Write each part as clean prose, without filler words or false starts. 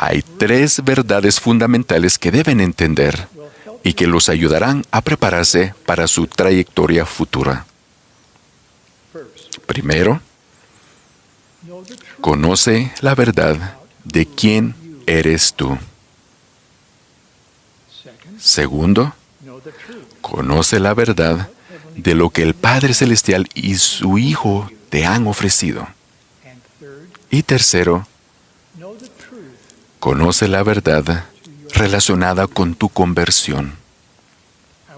Hay tres verdades fundamentales que deben entender y que los ayudarán a prepararse para su trayectoria futura. Primero, conoce la verdad de quién eres tú. Segundo, conoce la verdad de lo que el Padre Celestial y su Hijo te han ofrecido. Y tercero, conoce la verdad relacionada con tu conversión.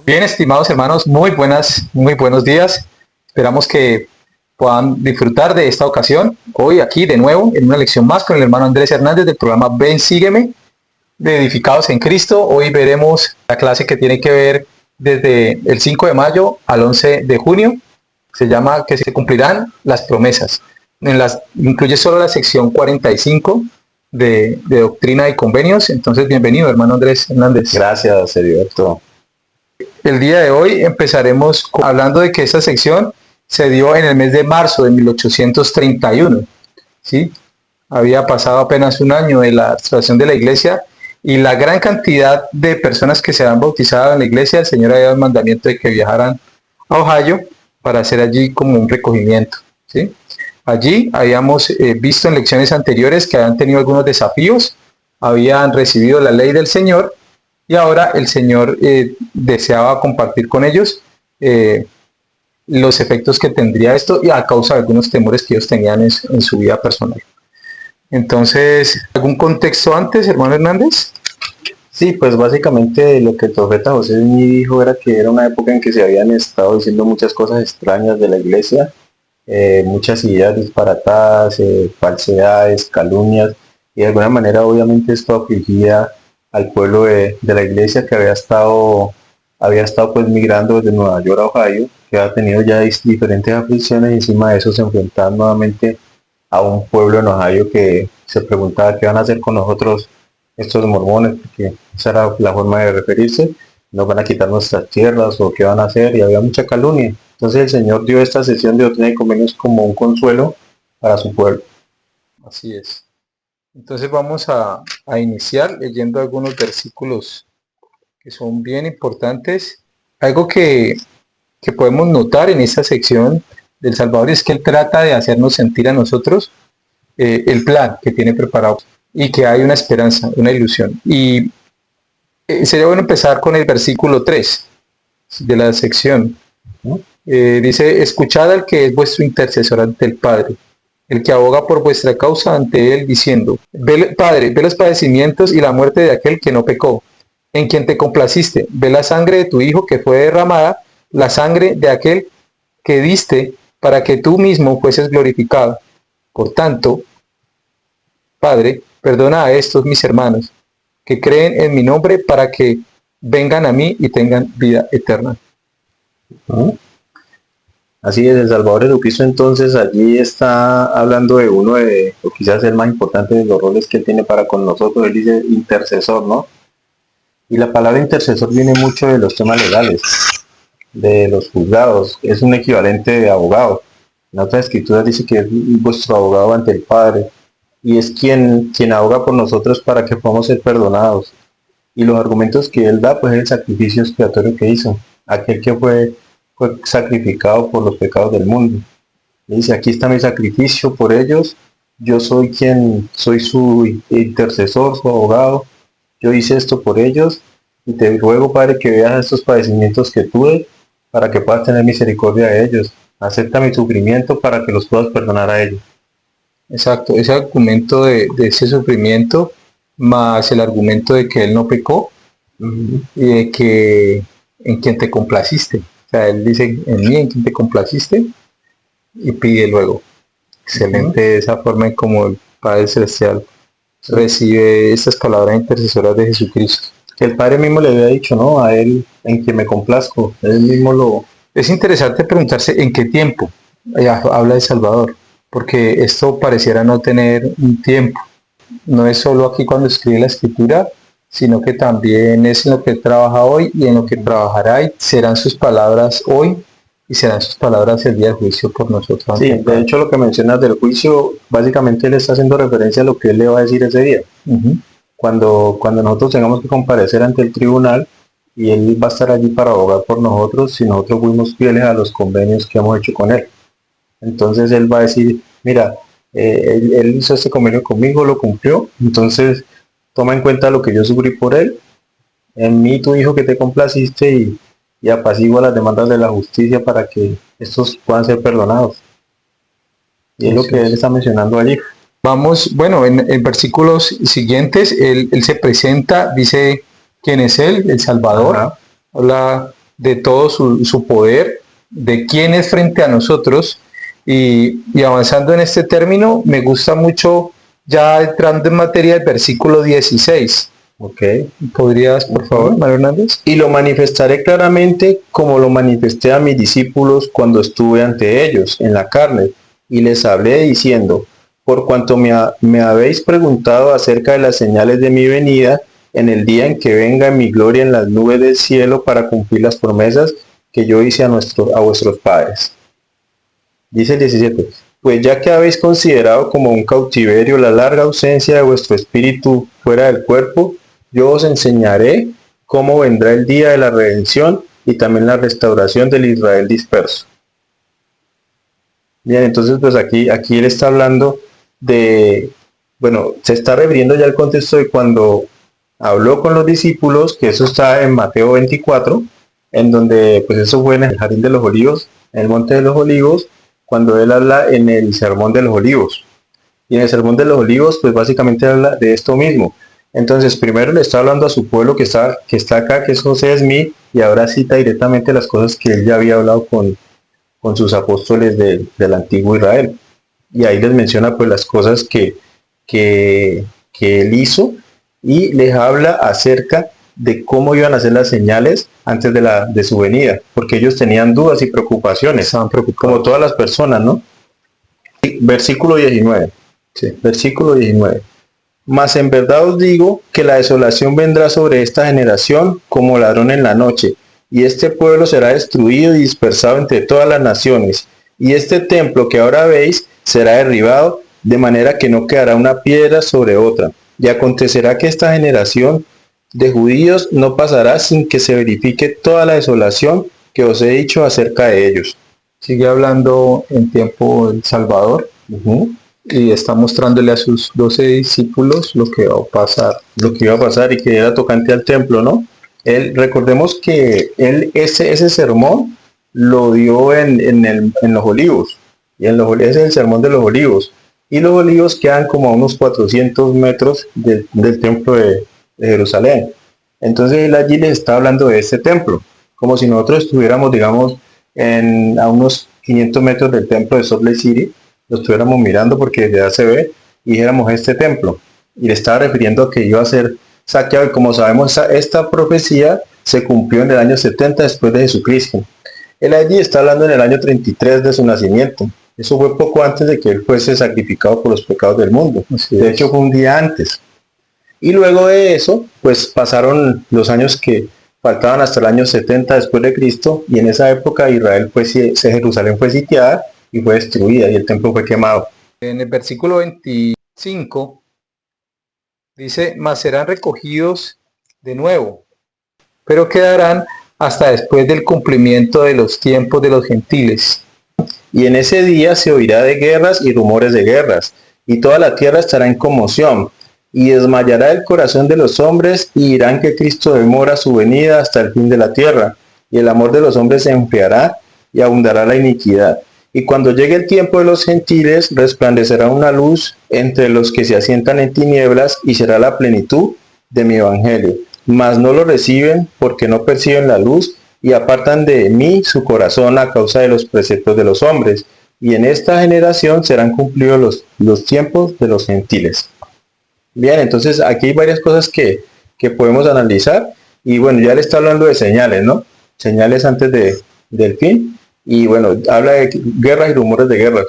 Bien, estimados hermanos, muy buenos días. Esperamos que puedan disfrutar de esta ocasión. Hoy aquí de nuevo en una lección más con el hermano Andrés Hernández del programa Ven, Sígueme, de Edificados en Cristo. Hoy veremos la clase que tiene que ver desde el 5 de mayo al 11 de junio. Se llama que se cumplirán las promesas. Incluye solo la sección 45 de Doctrina y Convenios. Entonces, bienvenido, hermano Andrés Hernández. Gracias, Heriberto. El día de hoy empezaremos hablando de que esta sección se dio en el mes de marzo de 1831. ¿Sí? Había pasado apenas un año de la fundación de la iglesia y la gran cantidad de personas que se han bautizado en la iglesia. El Señor había dado el mandamiento de que viajaran a Ohio para hacer allí como un recogimiento. ¿Sí? Allí habíamos visto en lecciones anteriores que habían tenido algunos desafíos, habían recibido la ley del Señor y ahora el Señor deseaba compartir con ellos los efectos que tendría esto y a causa de algunos temores que ellos tenían en su vida personal. Entonces, ¿algún contexto antes, hermano Hernández? Sí, pues básicamente lo que el profeta José Smith dijo era que era una época en que se habían estado diciendo muchas cosas extrañas de la iglesia, muchas ideas disparatadas, falsedades, calumnias, y de alguna manera obviamente esto afligía al pueblo de la iglesia que había estado pues migrando desde Nueva York a Ohio, que ha tenido ya diferentes aflicciones y encima de eso se enfrentaban nuevamente a un pueblo en Ohio que se preguntaba qué van a hacer con nosotros estos mormones, porque esa era la forma de referirse, nos van a quitar nuestras tierras o qué van a hacer, y había mucha calumnia. Entonces el Señor dio esta sesión de Doctrina y Convenios como un consuelo para su pueblo. Así es. Entonces vamos a iniciar leyendo algunos versículos que son bien importantes. Algo que podemos notar en esta sección del Salvador es que Él trata de hacernos sentir a nosotros el plan que tiene preparado y que hay una esperanza, una ilusión. Y sería bueno empezar con el versículo 3 de la sección. Dice, escuchad al que es vuestro intercesor ante el Padre, el que aboga por vuestra causa ante él, diciendo, Padre, ve los padecimientos y la muerte de aquel que no pecó, en quien te complaciste, ve la sangre de tu Hijo que fue derramada, la sangre de aquel que diste para que tú mismo fueses glorificado. Por tanto, Padre, perdona a estos mis hermanos, que creen en mi nombre para que vengan a mí y tengan vida eterna. Así es, el Salvador Jesucristo entonces allí está hablando de uno de, o quizás el más importante de los roles que él tiene para con nosotros. Él dice intercesor, ¿no? Y la palabra intercesor viene mucho de los temas legales, de los juzgados, es un equivalente de abogado. En otras escrituras dice que es vuestro abogado ante el Padre, y es quien aboga por nosotros para que podamos ser perdonados. Y los argumentos que él da, pues es el sacrificio expiatorio que hizo, aquel que fue sacrificado por los pecados del mundo. Dice, aquí está mi sacrificio por ellos, yo soy su intercesor, su abogado, yo hice esto por ellos, y te ruego, Padre, que veas estos padecimientos que tuve, para que puedas tener misericordia de ellos. Acepta mi sufrimiento para que los puedas perdonar a ellos. Exacto, ese argumento de ese sufrimiento, más el argumento de que él no pecó, y de que en quien te complaciste. O sea, él dice, en mí, en quien te complaciste, y pide luego. Excelente esa forma en como el Padre Celestial recibe estas palabras intercesoras de Jesucristo. Que el Padre mismo le había dicho, ¿no? A él, en quien me complazco. Él mismo lo... Es interesante preguntarse en qué tiempo habla de Salvador, porque esto pareciera no tener un tiempo. No es solo aquí cuando escribe la Escritura, sino que también es en lo que él trabaja hoy y en lo que trabajará, y serán sus palabras hoy y serán sus palabras el día del juicio por nosotros. Sí, de hecho lo que mencionas del juicio, básicamente él está haciendo referencia a lo que él le va a decir ese día. cuando nosotros tengamos que comparecer ante el tribunal, y Él va a estar allí para abogar por nosotros si nosotros fuimos fieles a los convenios que hemos hecho con Él. Entonces Él va a decir, mira, él hizo este convenio conmigo, lo cumplió, entonces toma en cuenta lo que yo sufrí por Él, en mí tu hijo que te complaciste, y apacigua las demandas de la justicia para que estos puedan ser perdonados. Y es lo que Él está mencionando allí. Vamos, bueno, en versículos siguientes, él se presenta, dice quién es Él, el Salvador, Ajá. habla de todo su poder, de quién es frente a nosotros, y avanzando en este término, me gusta mucho, ya entrando en materia, el versículo 16. Ok. ¿Podrías, por favor, Mario Hernández? Y lo manifestaré claramente como lo manifesté a mis discípulos cuando estuve ante ellos en la carne, y les hablé diciendo, por cuanto me habéis preguntado acerca de las señales de mi venida, en el día en que venga en mi gloria en las nubes del cielo para cumplir las promesas que yo hice a vuestros padres. Dice el 17, pues ya que habéis considerado como un cautiverio la larga ausencia de vuestro espíritu fuera del cuerpo, yo os enseñaré cómo vendrá el día de la redención y también la restauración del Israel disperso. Bien, entonces pues aquí él está hablando de, bueno, se está refiriendo ya al contexto de cuando habló con los discípulos, que eso está en Mateo 24, en donde pues eso fue en el Jardín de los Olivos, en el Monte de los Olivos, cuando él habla en el Sermón de los Olivos. Y en el Sermón de los Olivos pues básicamente habla de esto mismo. Entonces primero le está hablando a su pueblo que está acá, que es José Smith, y ahora cita directamente las cosas que él ya había hablado con sus apóstoles del antiguo Israel. Y ahí les menciona pues las cosas que él hizo, y les habla acerca de cómo iban a ser las señales antes de su venida, porque ellos tenían dudas y preocupaciones, Estaban preocupados. como todas las personas, ¿no? Y versículo 19. Sí. Versículo 19. Mas en verdad os digo que la desolación vendrá sobre esta generación como ladrón en la noche, y este pueblo será destruido y dispersado entre todas las naciones, y este templo que ahora veis será derribado, de manera que no quedará una piedra sobre otra. Y acontecerá que esta generación de judíos no pasará sin que se verifique toda la desolación que os he dicho acerca de ellos. Sigue hablando en tiempo el Salvador, y está mostrándole a sus 12 discípulos lo que va a pasar. Lo que iba a pasar, y que era tocante al templo, ¿no? Recordemos que él ese sermón lo dio en los Olivos, y ese es el Sermón de los Olivos, y los Olivos quedan como a unos 400 metros del templo de Jerusalén. Entonces él allí les está hablando de este templo, como si nosotros estuviéramos, digamos, a unos 500 metros del templo de Salt Lake City, lo estuviéramos mirando porque desde allá se ve, y dijéramos este templo, y le estaba refiriendo a que iba a ser saqueado, y como sabemos esta profecía se cumplió en el año 70 después de Jesucristo. Él allí está hablando en el año 33 de su nacimiento. Eso fue poco antes de que él fuese sacrificado por los pecados del mundo. De hecho fue un día antes. Y luego de eso, pues pasaron los años que faltaban hasta el año 70 después de Cristo, y en esa época Jerusalén fue sitiada y fue destruida, y el templo fue quemado. En el versículo 25 dice, mas serán recogidos de nuevo, pero quedarán hasta después del cumplimiento de los tiempos de los gentiles. Y en ese día se oirá de guerras y rumores de guerras, y toda la tierra estará en conmoción, y desmayará el corazón de los hombres, y dirán que Cristo demora su venida hasta el fin de la tierra, y el amor de los hombres se enfriará, y abundará la iniquidad. Y cuando llegue el tiempo de los gentiles, resplandecerá una luz entre los que se asientan en tinieblas, y será la plenitud de mi evangelio. Mas no lo reciben, porque no perciben la luz, y apartan de mí su corazón a causa de los preceptos de los hombres. Y en esta generación serán cumplidos los tiempos de los gentiles. Bien, entonces aquí hay varias cosas que podemos analizar. Y bueno, ya le está hablando de señales, ¿no? Señales antes del fin. Y bueno, habla de guerras y rumores de guerras.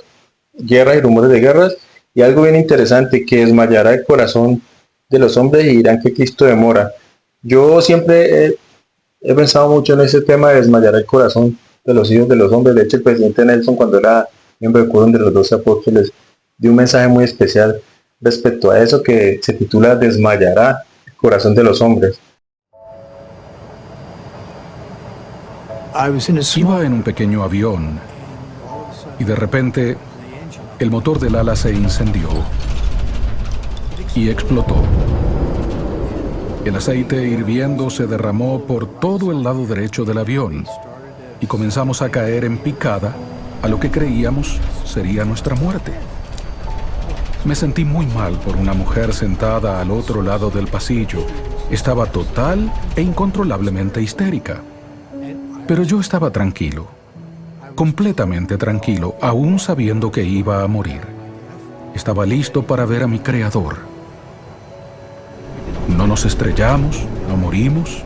Guerras y rumores de guerras. Y algo bien interesante, que desmayará el corazón de los hombres y dirán que Cristo demora. Yo siempre he pensado mucho en ese tema de desmayar el corazón de los hijos de los hombres. De hecho, el presidente Nelson, cuando era miembro del quórum de los 12 apóstoles, dio un mensaje muy especial respecto a eso que se titula Desmayará el corazón de los hombres. Iba en un pequeño avión y de repente el motor del ala se incendió y explotó. El aceite hirviendo se derramó por todo el lado derecho del avión y comenzamos a caer en picada a lo que creíamos sería nuestra muerte. Me sentí muy mal por una mujer sentada al otro lado del pasillo. Estaba total e incontrolablemente histérica. Pero yo estaba tranquilo, completamente tranquilo, aún sabiendo que iba a morir. Estaba listo para ver a mi Creador. No nos estrellamos, no morimos.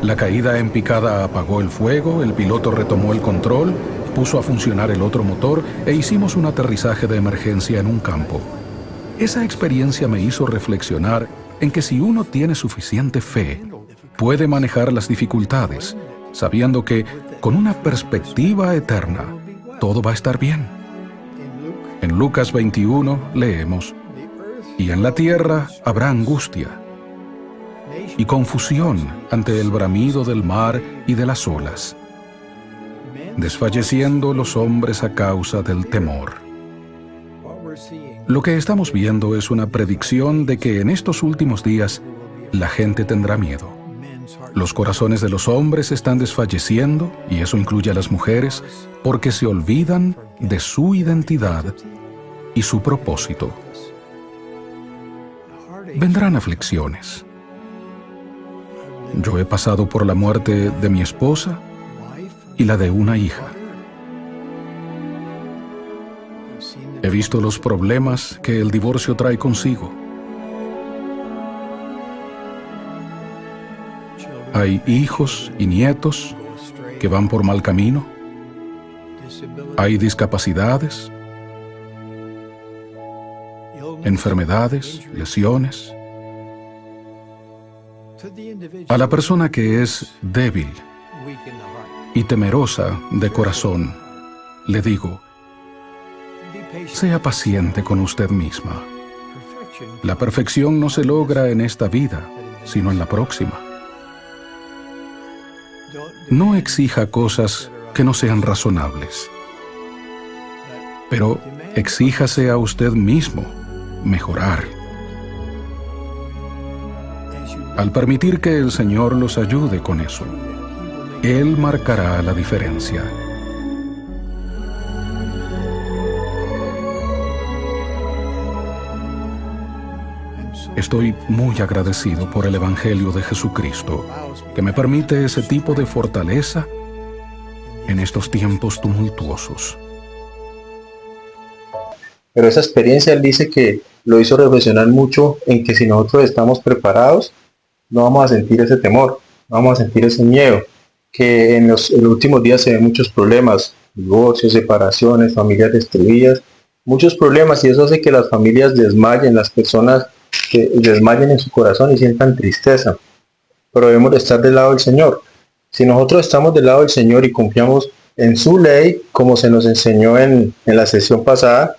La caída en picada apagó el fuego, el piloto retomó el control, puso a funcionar el otro motor e hicimos un aterrizaje de emergencia en un campo. Esa experiencia me hizo reflexionar en que si uno tiene suficiente fe, puede manejar las dificultades, sabiendo que, con una perspectiva eterna, todo va a estar bien. En Lucas 21 leemos: «Y en la tierra habrá angustia y confusión ante el bramido del mar y de las olas, desfalleciendo los hombres a causa del temor». Lo que estamos viendo es una predicción de que en estos últimos días la gente tendrá miedo. Los corazones de los hombres están desfalleciendo, y eso incluye a las mujeres, porque se olvidan de su identidad y su propósito. Vendrán aflicciones. Yo he pasado por la muerte de mi esposa y la de una hija. He visto los problemas que el divorcio trae consigo. Hay hijos y nietos que van por mal camino. Hay discapacidades, enfermedades, lesiones. A la persona que es débil y temerosa de corazón, le digo: sea paciente con usted misma. La perfección no se logra en esta vida, sino en la próxima. No exija cosas que no sean razonables, pero exíjase a usted mismo mejorar. Al permitir que el Señor los ayude con eso, Él marcará la diferencia. Estoy muy agradecido por el Evangelio de Jesucristo, que me permite ese tipo de fortaleza en estos tiempos tumultuosos. Pero esa experiencia, él dice que lo hizo reflexionar mucho en que si nosotros estamos preparados, no vamos a sentir ese temor, no vamos a sentir ese miedo, que en los últimos días se ven muchos problemas, divorcios, separaciones, familias destruidas, muchos problemas, y eso hace que las familias desmayen, las personas que desmayen en su corazón y sientan tristeza. Pero debemos de estar del lado del Señor. Si nosotros estamos del lado del Señor y confiamos en su ley, como se nos enseñó en la sesión pasada,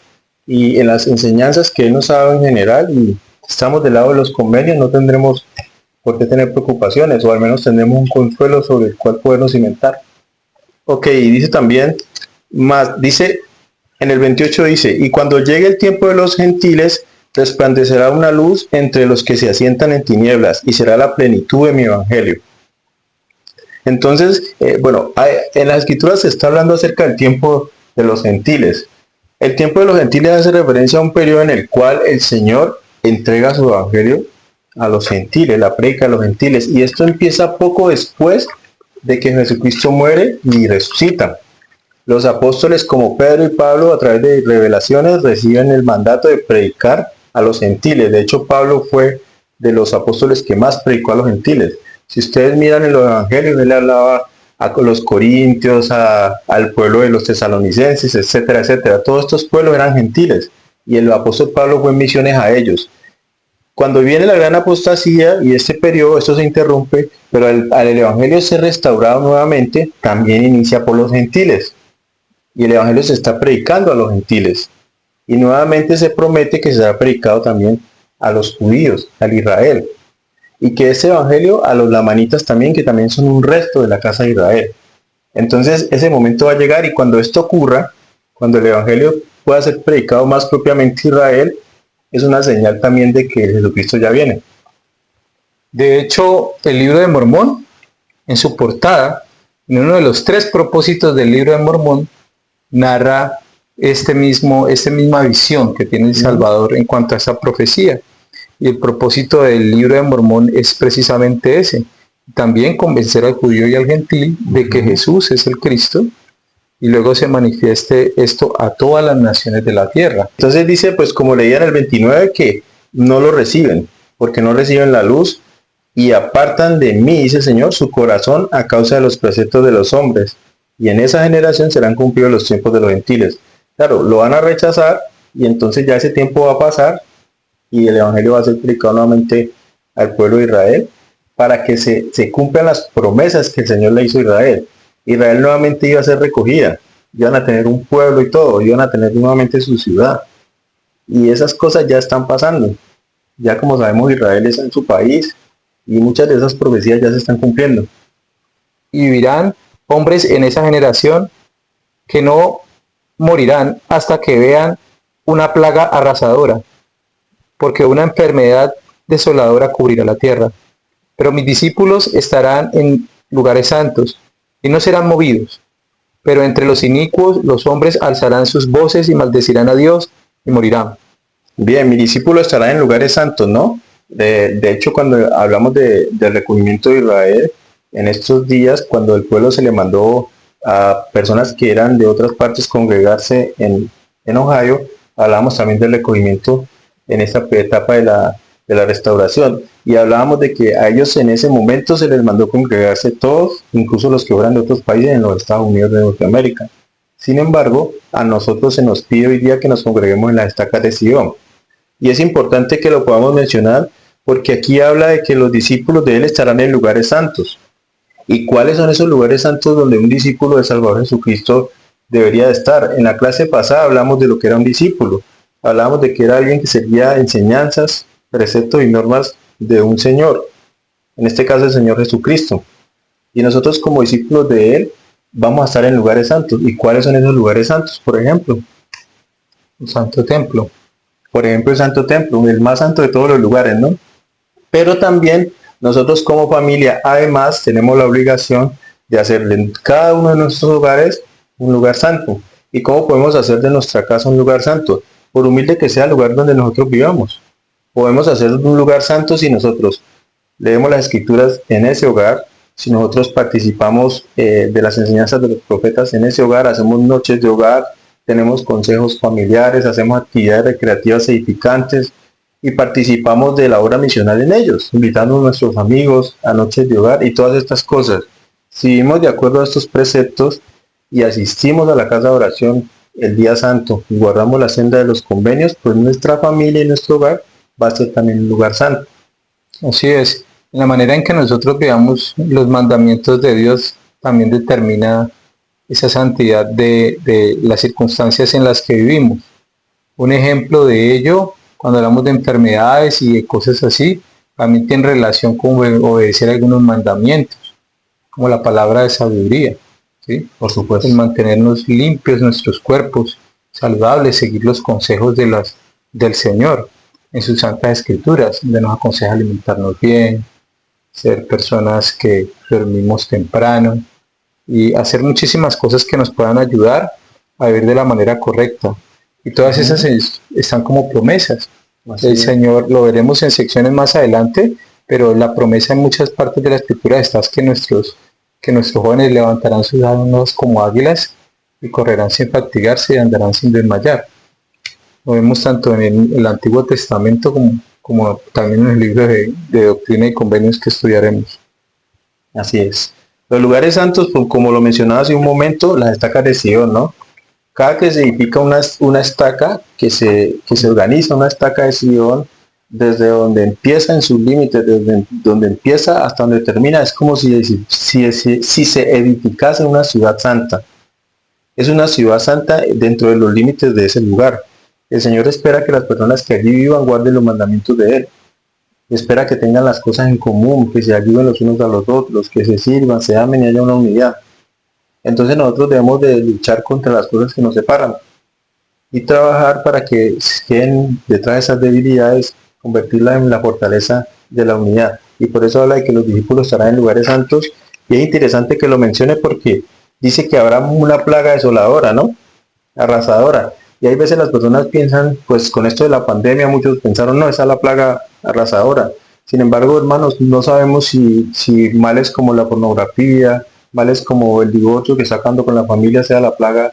y en las enseñanzas que Él nos ha dado en general, y estamos del lado de los convenios, no tendremos por qué tener preocupaciones, o al menos tendremos un consuelo sobre el cual podernos cimentar. Ok, y dice también, dice, en el 28 dice: y cuando llegue el tiempo de los gentiles, resplandecerá una luz entre los que se asientan en tinieblas, y será la plenitud de mi evangelio. Entonces, en las escrituras se está hablando acerca del tiempo de los gentiles. El tiempo de los gentiles hace referencia a un periodo en el cual el Señor entrega su evangelio a los gentiles, la predica a los gentiles, y esto empieza poco después de que Jesucristo muere y resucita. Los apóstoles como Pedro y Pablo, a través de revelaciones, reciben el mandato de predicar a los gentiles. De hecho, Pablo fue de los apóstoles que más predicó a los gentiles. Si ustedes miran en los evangelios, él hablaba a los corintios, al pueblo de los tesalonicenses, etcétera, etcétera. Todos estos pueblos eran gentiles y el apóstol Pablo fue en misiones a ellos. Cuando viene la gran apostasía y este periodo, esto se interrumpe, pero al el evangelio ser restaurado nuevamente, también inicia por los gentiles. Y el evangelio se está predicando a los gentiles. Y nuevamente se promete que será predicado también a los judíos, al Israel. Y que ese evangelio a los lamanitas también, que también son un resto de la casa de Israel. Entonces ese momento va a llegar, y cuando esto ocurra, cuando el evangelio pueda ser predicado más propiamente a Israel, es una señal también de que Jesucristo ya viene. De hecho, el libro de Mormón, en su portada, en uno de los 3 propósitos del libro de Mormón, narra esta misma visión que tiene el Salvador en cuanto a esa profecía. Y el propósito del libro de Mormón es precisamente ese. También convencer al judío y al gentil de que Jesús es el Cristo, y luego se manifieste esto a todas las naciones de la tierra. Entonces dice, pues como leía en el 29, que no lo reciben, porque no reciben la luz, y apartan de mí, dice el Señor, su corazón a causa de los preceptos de los hombres, y en esa generación serán cumplidos los tiempos de los gentiles. Claro, lo van a rechazar, y entonces ya ese tiempo va a pasar, y el evangelio va a ser predicado nuevamente al pueblo de Israel, para que se cumplan las promesas que el Señor le hizo a Israel. Israel nuevamente iba a ser recogida, iban a tener un pueblo y todo, iban a tener nuevamente su ciudad. Y esas cosas ya están pasando. Ya como sabemos, Israel es en su país, y muchas de esas profecías ya se están cumpliendo. Y vivirán hombres en esa generación que no morirán hasta que vean una plaga arrasadora, porque una enfermedad desoladora cubrirá la tierra. Pero mis discípulos estarán en lugares santos y no serán movidos. Pero entre los inicuos los hombres alzarán sus voces y maldecirán a Dios y morirán. Bien, mi discípulo estará en lugares santos, ¿no? De hecho, cuando hablamos del recogimiento de Israel, en estos días, cuando el pueblo se le mandó a personas que eran de otras partes congregarse en Ohio, hablamos también del recogimiento en esta etapa de la restauración, y hablábamos de que a ellos en ese momento se les mandó congregarse todos, incluso los que fueran de otros países en los Estados Unidos de Norteamérica. Sin embargo, a nosotros se nos pide hoy día que nos congreguemos en las estacas de Sion, y es importante que lo podamos mencionar porque aquí habla de que los discípulos de él estarán en lugares santos. ¿Y cuáles son esos lugares santos donde un discípulo del Salvador Jesucristo debería de estar? En la clase pasada hablamos de lo que era un discípulo. Hablamos de que era alguien que seguía enseñanzas, preceptos y normas de un Señor, en este caso el Señor Jesucristo. Y nosotros como discípulos de Él vamos a estar en lugares santos. ¿Y cuáles son esos lugares santos? Por ejemplo, El Santo Templo. Por ejemplo, el Santo Templo, el más santo de todos los lugares, ¿no? Pero también nosotros como familia, además, tenemos la obligación de hacerle en cada uno de nuestros hogares un lugar santo. ¿Y cómo podemos hacer de nuestra casa un lugar santo? Por humilde que sea el lugar donde nosotros vivamos. Podemos hacer un lugar santo si nosotros leemos las escrituras en ese hogar, si nosotros participamos de las enseñanzas de los profetas en ese hogar, hacemos noches de hogar, tenemos consejos familiares, hacemos actividades recreativas edificantes y participamos de la obra misional en ellos, invitando a nuestros amigos a noches de hogar y todas estas cosas. Si vivimos de acuerdo a estos preceptos y asistimos a la casa de oración el día santo y guardamos la senda de los convenios, pues nuestra familia y nuestro hogar va a ser también un lugar santo. Así es. La manera en que nosotros veamos los mandamientos de Dios también determina esa santidad de las circunstancias en las que vivimos. Un ejemplo de ello, cuando hablamos de enfermedades y de cosas así, también tiene relación con obedecer algunos mandamientos, como la palabra de sabiduría, ¿sí? Por supuesto. El mantenernos limpios nuestros cuerpos, saludables, seguir los consejos del Señor en sus santas escrituras, donde nos aconseja alimentarnos bien, ser personas que dormimos temprano y hacer muchísimas cosas que nos puedan ayudar a vivir de la manera correcta. Y todas esas están como promesas. El Señor, lo veremos en secciones más adelante, pero la promesa en muchas partes de la escritura está que nuestros jóvenes levantarán sus alas como águilas y correrán sin fatigarse y andarán sin desmayar. Lo vemos tanto en el Antiguo Testamento como también en el libro de Doctrina y Convenios que estudiaremos. Así es. Los lugares santos, pues, como lo mencionaba hace un momento, las estacas de Sion, ¿no? Cada que se edifica una estaca, que se organiza una estaca de Sion, desde donde empieza en sus límites, desde donde empieza hasta donde termina, es como si se edificase una ciudad santa. Es una ciudad santa dentro de los límites de ese lugar. El Señor espera que las personas que allí vivan guarden los mandamientos de Él. Espera que tengan las cosas en común, que se ayuden los unos a los otros, que se sirvan, se amen y haya una unidad. Entonces nosotros debemos de luchar contra las cosas que nos separan y trabajar para que queden detrás de esas debilidades, convertirlas en la fortaleza de la unidad. Y por eso habla de que los discípulos estarán en lugares santos. Y es interesante que lo mencione porque dice que habrá una plaga desoladora, ¿no? Arrasadora. Y hay veces las personas piensan, pues con esto de la pandemia, muchos pensaron, no, esa es la plaga arrasadora. Sin embargo, hermanos, no sabemos si males como la pornografía, males como el divorcio que está acabando con la familia sea la plaga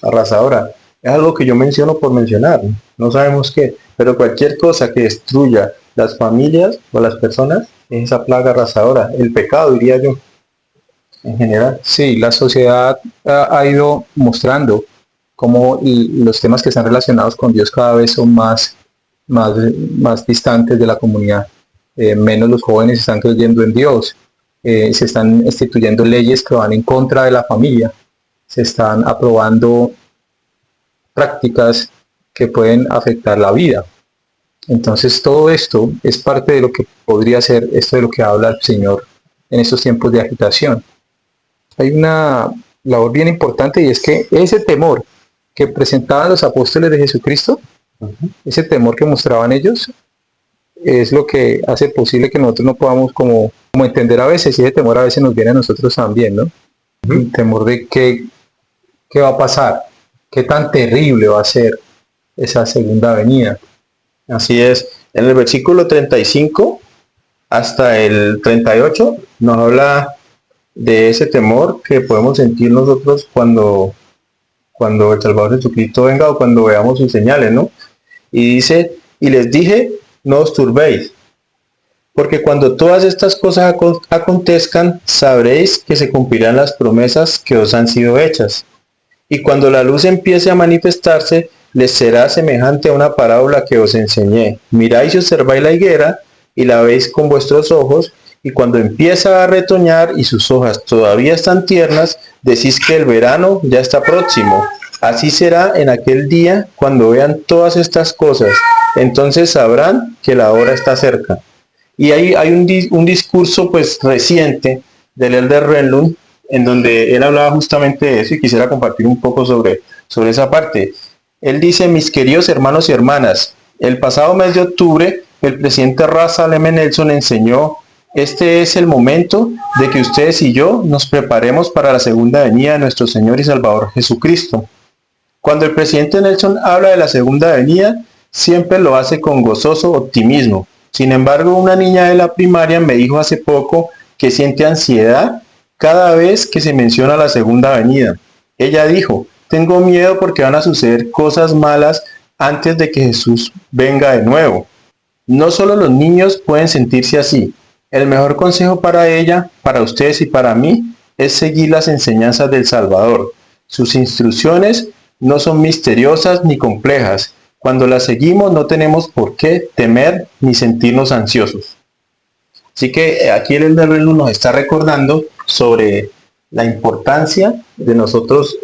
arrasadora. Es algo que yo menciono por mencionar, no sabemos qué, pero cualquier cosa que destruya las familias o las personas es esa plaga arrasadora, el pecado, diría yo, en general. Sí, la sociedad ha ido mostrando cómo los temas que están relacionados con Dios cada vez son más distantes de la comunidad. Menos los jóvenes están creyendo en Dios. Se están instituyendo leyes que van en contra de la familia. Se están aprobando prácticas que pueden afectar la vida. Entonces todo esto es parte de lo que podría ser esto de lo que habla el Señor en estos tiempos de agitación. Hay una labor bien importante y es que ese temor que presentaban los apóstoles de Jesucristo, ese temor que mostraban ellos, es lo que hace posible que nosotros no podamos como entender a veces, y ese temor a veces nos viene a nosotros también, ¿no? El temor de qué va a pasar, qué tan terrible va a ser esa segunda venida. Así es. En el versículo 35 hasta el 38 nos habla de ese temor que podemos sentir nosotros cuando el Salvador Jesucristo venga o cuando veamos sus señales, ¿no? Y dice, y les dije, no os turbéis, porque cuando todas estas cosas acontezcan, sabréis que se cumplirán las promesas que os han sido hechas. Y cuando la luz empiece a manifestarse, les será semejante a una parábola que os enseñé. Miráis y observáis la higuera, y la veis con vuestros ojos, y cuando empieza a retoñar y sus hojas todavía están tiernas, decís que el verano ya está próximo. Así será en aquel día cuando vean todas estas cosas. Entonces sabrán que la hora está cerca. Y hay un discurso pues reciente del Elder Renlund en donde él hablaba justamente de eso y quisiera compartir un poco sobre esa parte. Él dice, mis queridos hermanos y hermanas, el pasado mes de octubre el presidente Russell M. Nelson enseñó, este es el momento de que ustedes y yo nos preparemos para la segunda venida de nuestro Señor y Salvador Jesucristo. Cuando el presidente Nelson habla de la segunda venida, siempre lo hace con gozoso optimismo. Sin embargo, una niña de la primaria me dijo hace poco que siente ansiedad cada vez que se menciona la segunda venida. Ella dijo, tengo miedo porque van a suceder cosas malas antes de que Jesús venga de nuevo. No solo los niños pueden sentirse así. El mejor consejo para ella, para ustedes y para mí, es seguir las enseñanzas del Salvador. Sus instrucciones no son misteriosas ni complejas. Cuando las seguimos no tenemos por qué temer ni sentirnos ansiosos. Así que aquí el Elder Renlund nos está recordando sobre la importancia de nosotros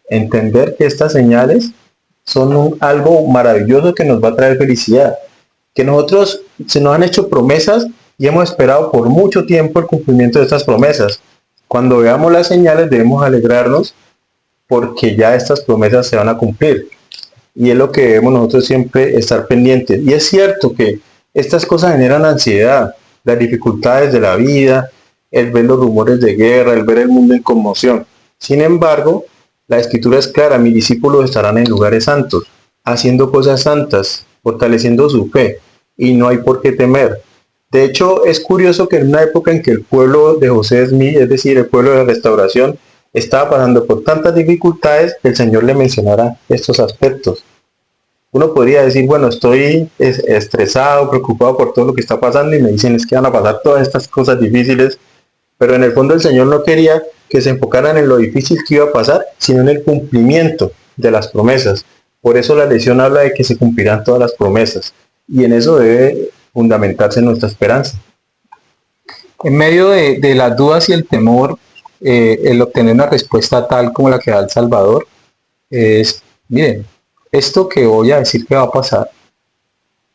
entender que estas señales son algo maravilloso que nos va a traer felicidad. Que nosotros se nos han hecho promesas y hemos esperado por mucho tiempo el cumplimiento de estas promesas. Cuando veamos las señales debemos alegrarnos porque ya estas promesas se van a cumplir. Y es lo que debemos nosotros siempre estar pendientes. Y es cierto que estas cosas generan ansiedad, las dificultades de la vida, el ver los rumores de guerra, el ver el mundo en conmoción. Sin embargo, la escritura es clara, mis discípulos estarán en lugares santos, haciendo cosas santas, fortaleciendo su fe, y no hay por qué temer. De hecho, es curioso que en una época en que el pueblo de José Smith, es decir, el pueblo de la restauración, estaba pasando por tantas dificultades, el Señor le mencionara estos aspectos. Uno podría decir, bueno, estoy estresado, preocupado por todo lo que está pasando y me dicen es que van a pasar todas estas cosas difíciles, pero en el fondo el Señor no quería que se enfocaran en lo difícil que iba a pasar, sino en el cumplimiento de las promesas. Por eso la lección habla de que se cumplirán todas las promesas y en eso debe fundamentarse nuestra esperanza. En medio de las dudas y el temor, el obtener una respuesta tal como la que da el Salvador, miren, esto que voy a decir que va a pasar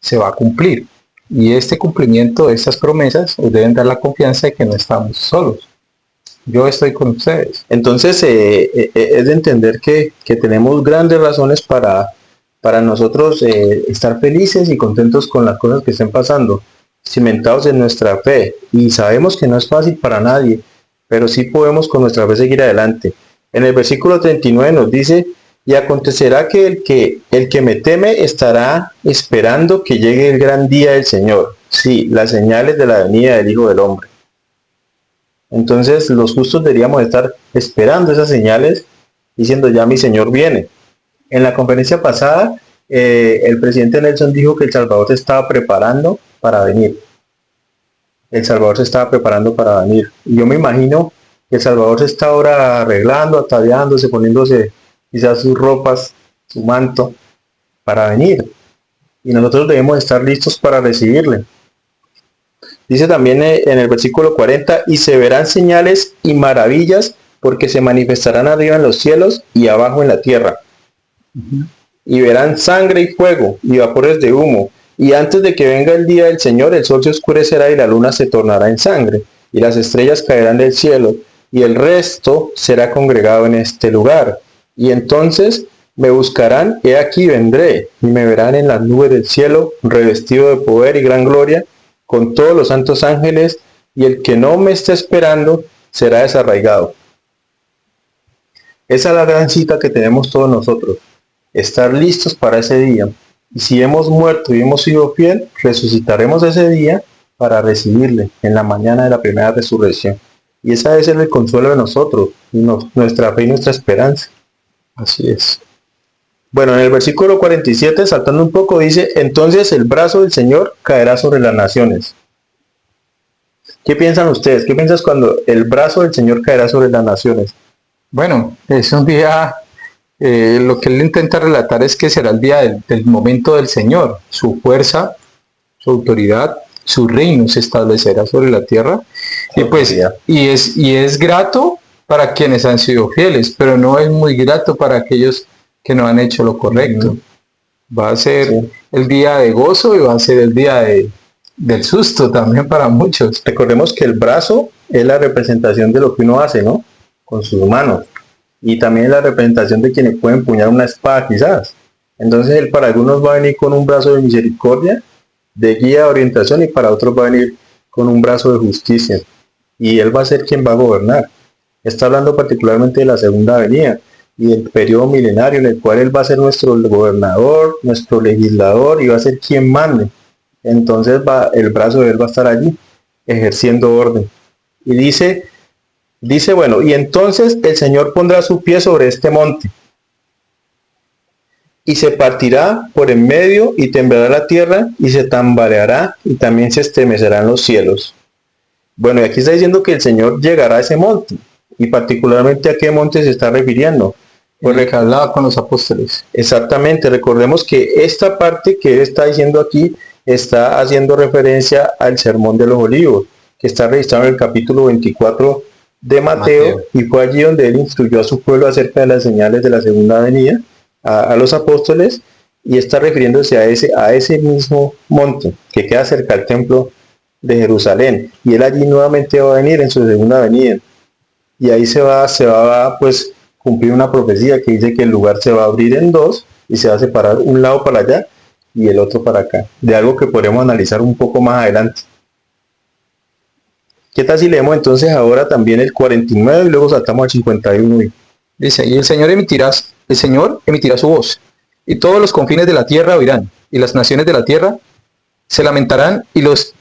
se va a cumplir. Y este cumplimiento de estas promesas os deben dar la confianza de que no estamos solos. Yo estoy con ustedes. Entonces, es de entender que tenemos grandes razones para nosotros estar felices y contentos con las cosas que estén pasando, cimentados en nuestra fe. Y sabemos que no es fácil para nadie, pero sí podemos con nuestra fe seguir adelante. En el versículo 39 nos dice: y acontecerá que el que me teme estará esperando que llegue el gran día del Señor. Sí, las señales de la venida del Hijo del Hombre. Entonces los justos deberíamos estar esperando esas señales, diciendo: ya mi Señor viene. En la conferencia pasada, el presidente Nelson dijo que El Salvador se estaba preparando para venir. El Salvador se estaba preparando para venir. Y yo me imagino que El Salvador se está ahora arreglando, ataviándose, poniéndose quizás sus ropas, su manto, para venir. Y nosotros debemos estar listos para recibirle. Dice también en el versículo 40: y se verán señales y maravillas, porque se manifestarán arriba en los cielos y abajo en la tierra. Y verán sangre y fuego y vapores de humo. Y antes de que venga el día del Señor, el sol se oscurecerá y la luna se tornará en sangre, y las estrellas caerán del cielo, y el resto será congregado en este lugar. Y entonces me buscarán, he aquí vendré, y me verán en las nubes del cielo, revestido de poder y gran gloria, con todos los santos ángeles, y el que no me esté esperando será desarraigado. Esa es la gran cita que tenemos todos nosotros, estar listos para ese día. Y si hemos muerto y hemos sido fiel, resucitaremos ese día para recibirle en la mañana de la primera resurrección. Y ese debe ser el consuelo de nosotros, y nuestra fe y nuestra esperanza. Así es. Bueno, en el versículo 47, saltando un poco, dice: entonces el brazo del Señor caerá sobre las naciones. ¿Qué piensan ustedes? ¿Qué piensas cuando el brazo del Señor caerá sobre las naciones? Bueno, es un día, lo que él intenta relatar es que será el día del momento del Señor. Su fuerza, su autoridad, su reino se establecerá sobre la tierra. Y pues, y es grato para quienes han sido fieles, pero no es muy grato para aquellos que no han hecho lo correcto. Va a ser el día de gozo y va a ser el día del susto también para muchos. Recordemos que el brazo es la representación de lo que uno hace, ¿no? Con sus manos. Y también es la representación de quienes pueden empuñar una espada quizás. Entonces él para algunos va a venir con un brazo de misericordia, de guía, de orientación, y para otros va a venir con un brazo de justicia. Y él va a ser quien va a gobernar. Está hablando particularmente de la segunda venida y el periodo milenario en el cual él va a ser nuestro gobernador, nuestro legislador, y va a ser quien mande. Entonces el brazo de él va a estar allí ejerciendo orden. Y dice, bueno, y entonces el Señor pondrá su pie sobre este monte y se partirá por en medio y temblará la tierra y se tambaleará y también se estremecerán los cielos. Bueno, y aquí está diciendo que el Señor llegará a ese monte. Y particularmente a qué monte se está refiriendo. Pues el que hablaba con los apóstoles. Exactamente, recordemos que esta parte que él está diciendo aquí está haciendo referencia al Sermón de los Olivos, que está registrado en el capítulo 24 de Mateo, y fue allí donde él instruyó a su pueblo acerca de las señales de la segunda venida, a los apóstoles, y está refiriéndose a ese mismo monte que queda cerca al templo de Jerusalén, y él allí nuevamente va a venir en su segunda venida. Y ahí se va pues cumplir una profecía que dice que el lugar se va a abrir en dos y se va a separar un lado para allá y el otro para acá, de algo que podremos analizar un poco más adelante. ¿Qué tal si leemos entonces ahora también el 49 y luego saltamos al 51? Dice: y el Señor emitirá su voz, y todos los confines de la tierra oirán, y las naciones de la tierra se lamentarán, y los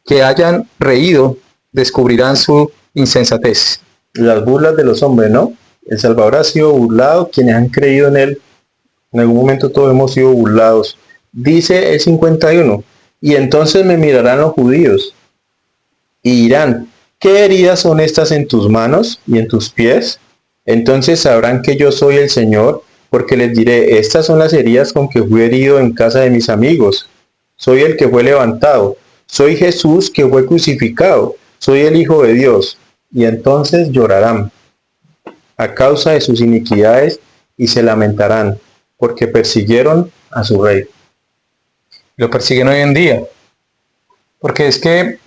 que hayan reído descubrirán su insensatez. Las burlas de los hombres, ¿no? El Salvador ha sido burlado, quienes han creído en él, en algún momento todos hemos sido burlados. Dice el 51, y entonces me mirarán los judíos, y dirán: ¿qué heridas son estas en tus manos y en tus pies? Entonces sabrán que yo soy el Señor, porque les diré: estas son las heridas con que fui herido en casa de mis amigos. Soy el que fue levantado, soy Jesús que fue crucificado, soy el Hijo de Dios. Y entonces llorarán a causa de sus iniquidades y se lamentarán, porque persiguieron a su rey. Lo persiguen hoy en día. Porque es que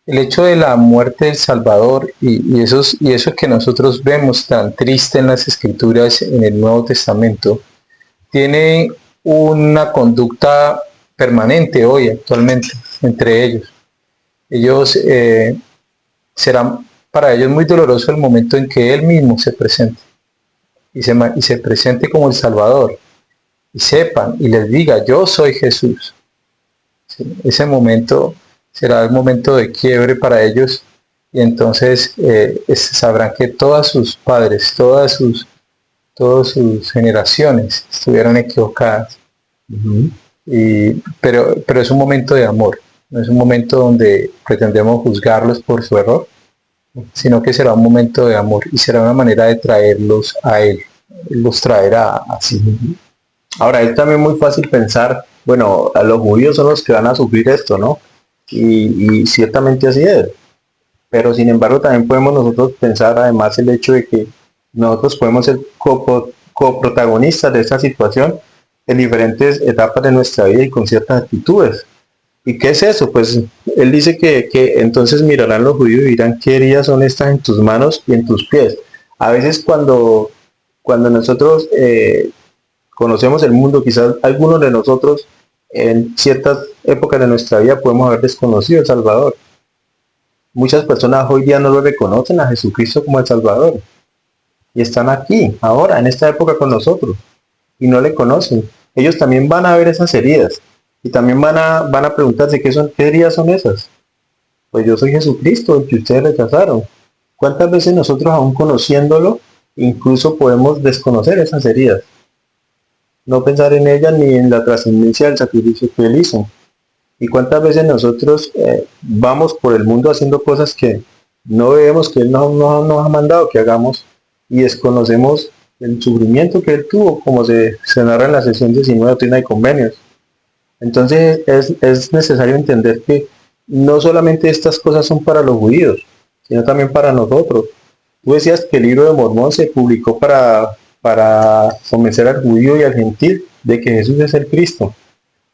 el hecho de la muerte del Salvador y eso que nosotros vemos tan triste en las Escrituras, en el Nuevo Testamento, tiene una conducta permanente hoy, actualmente, entre ellos. Ellos será para ellos muy doloroso el momento en que Él mismo se presente y se presente como el Salvador y sepan y les diga, yo soy Jesús. ¿Sí? Ese momento será el momento de quiebre para ellos y entonces sabrán que todas sus padres, todas sus generaciones estuvieron equivocadas. Pero es un momento de amor, no es un momento donde pretendemos juzgarlos por su error, sino que será un momento de amor y será una manera de traerlos a Él. Él los traerá así. Ahora, es también muy fácil pensar, bueno, a los judíos son los que van a sufrir esto, ¿no? Y ciertamente así es. Pero sin embargo también podemos nosotros pensar además el hecho de que nosotros podemos ser coprotagonistas de esta situación en diferentes etapas de nuestra vida y con ciertas actitudes. ¿Y qué es eso? Pues él dice que entonces mirarán los judíos y dirán, ¿qué heridas son estas en tus manos y en tus pies? A veces cuando nosotros conocemos el mundo, quizás algunos de nosotros en ciertas épocas de nuestra vida podemos haber desconocido el Salvador. Muchas personas hoy día no lo reconocen a Jesucristo como el Salvador. Y están aquí, ahora, en esta época con nosotros. Y no le conocen. Ellos también van a ver esas heridas. Y también van a preguntarse qué heridas son esas. Pues yo soy Jesucristo, el que ustedes rechazaron. ¿Cuántas veces nosotros aún conociéndolo, incluso podemos desconocer esas heridas? No pensar en ellas ni en la trascendencia del sacrificio que él hizo. Y cuántas veces nosotros vamos por el mundo haciendo cosas que no vemos que él no nos ha mandado que hagamos y desconocemos el sufrimiento que él tuvo, como se narra en la sesión 19 de Doctrina y Convenios. Entonces es necesario entender que no solamente estas cosas son para los judíos, sino también para nosotros. Tú decías que el libro de Mormón se publicó para convencer al judío y al gentil de que Jesús es el Cristo.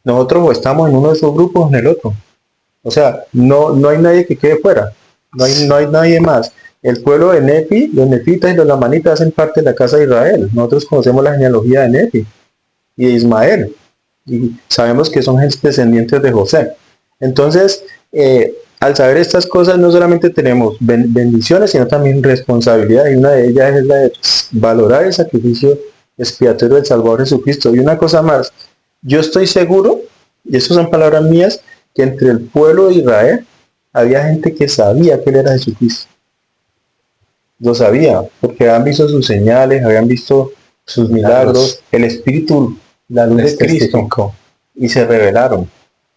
Nosotros o estamos en uno de esos grupos o en el otro. O sea, no hay nadie que quede fuera. No hay nadie más. El pueblo de Nefi, los nefitas y los lamanitas hacen parte de la casa de Israel. Nosotros conocemos la genealogía de Nefi y de Ismael. Y sabemos que son descendientes de José. Entonces, al saber estas cosas, no solamente tenemos bendiciones, sino también responsabilidad. Y una de ellas es la de valorar el sacrificio expiatorio del Salvador Jesucristo. Y una cosa más, yo estoy seguro, y estas son palabras mías, que entre el pueblo de Israel había gente que sabía que él era Jesucristo. Lo sabía, porque habían visto sus señales, habían visto sus milagros, el Espíritu, la luz de Cristo, y se rebelaron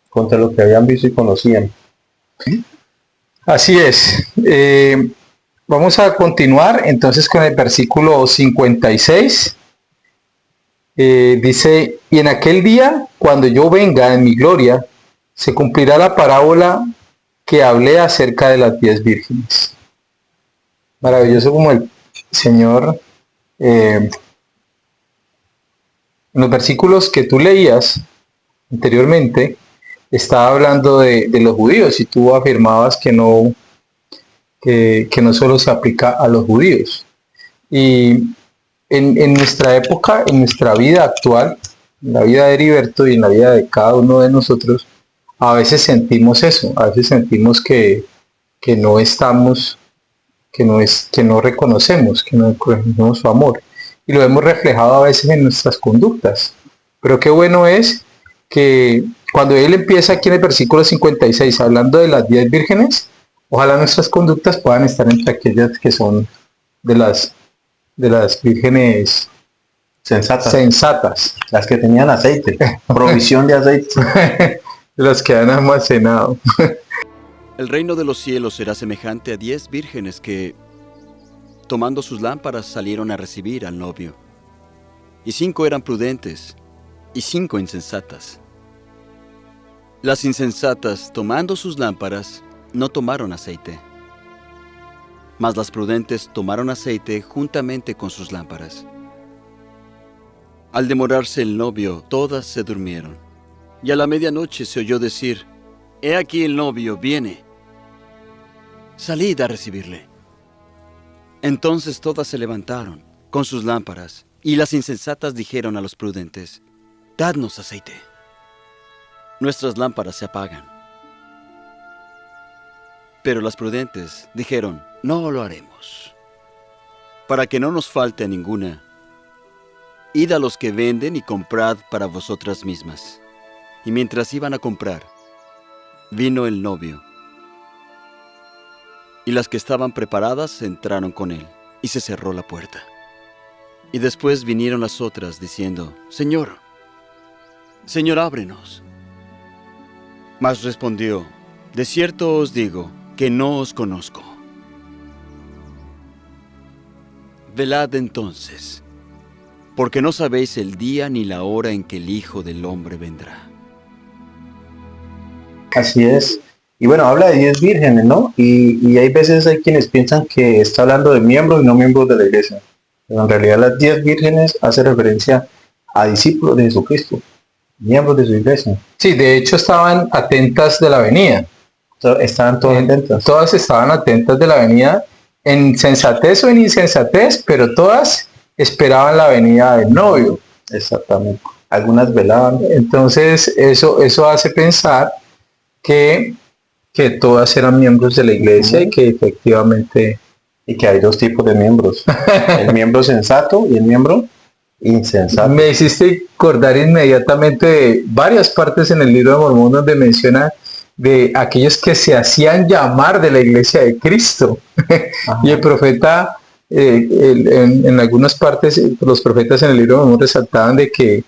contra lo que habían visto y conocían. Así es. Vamos a continuar entonces con el versículo 56. Dice, y en aquel día, cuando yo venga en mi gloria, se cumplirá la parábola que hablé acerca de las 10 vírgenes. Maravilloso como el Señor, en los versículos que tú leías anteriormente, estaba hablando de los judíos y tú afirmabas que no solo se aplica a los judíos. Y en nuestra época, en nuestra vida actual, en la vida de Heriberto y en la vida de cada uno de nosotros, a veces sentimos eso, a veces sentimos que no estamos, que no reconocemos su amor. Y lo hemos reflejado a veces en nuestras conductas. Pero qué bueno es que cuando él empieza aquí en el versículo 56 hablando de las 10 vírgenes, ojalá nuestras conductas puedan estar entre aquellas que son de las vírgenes sensatas, las que tenían aceite, provisión de aceite, las que han almacenado. El reino de los cielos será semejante a 10 vírgenes que, tomando sus lámparas, salieron a recibir al novio. Y 5 eran prudentes, y 5 insensatas. Las insensatas, tomando sus lámparas, no tomaron aceite. Mas las prudentes tomaron aceite juntamente con sus lámparas. Al demorarse el novio, todas se durmieron. Y a la medianoche se oyó decir: «He aquí el novio viene. Salid a recibirle». Entonces todas se levantaron con sus lámparas, y las insensatas dijeron a los prudentes: «Dadnos aceite. Nuestras lámparas se apagan». Pero las prudentes dijeron: «No lo haremos. Para que no nos falte ninguna, id a los que venden y comprad para vosotras mismas». Y mientras iban a comprar, vino el novio. Y las que estaban preparadas entraron con él, y se cerró la puerta. Y después vinieron las otras, diciendo: «Señor, Señor, ábrenos». Mas respondió: «De cierto os digo que no os conozco. Velad entonces, porque no sabéis el día ni la hora en que el Hijo del Hombre vendrá». Así es. Y bueno, habla de 10 vírgenes, ¿no? Y hay veces hay quienes piensan que está hablando de miembros y no miembros de la iglesia. Pero en realidad las 10 vírgenes hace referencia a discípulos de Jesucristo, miembros de su iglesia. Sí, de hecho estaban atentas de la venida. Estaban todas atentas. Todas estaban atentas de la venida, en sensatez o en insensatez, pero todas esperaban la venida del novio. Exactamente. Algunas velaban. Entonces eso hace pensar que todas eran miembros de la iglesia y que efectivamente... Y que hay dos tipos de miembros. El miembro sensato y el miembro insensato. Me hiciste acordar inmediatamente de varias partes en el libro de Mormón donde menciona de aquellos que se hacían llamar de la iglesia de Cristo. Y el profeta, en algunas partes, los profetas en el libro de Mormón resaltaban de que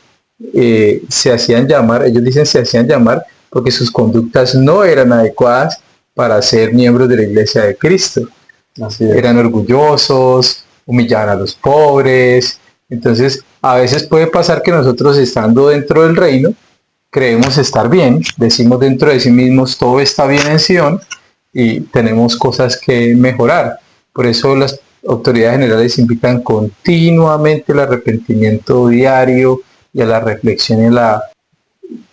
se hacían llamar, ellos dicen se hacían llamar porque sus conductas no eran adecuadas para ser miembros de la iglesia de Cristo. Eran orgullosos, humillaban a los pobres. Entonces, a veces puede pasar que nosotros, estando dentro del reino, creemos estar bien, decimos dentro de sí mismos todo está bien en Sion y tenemos cosas que mejorar. Por eso las autoridades generales invitan continuamente el arrepentimiento diario y a la reflexión y a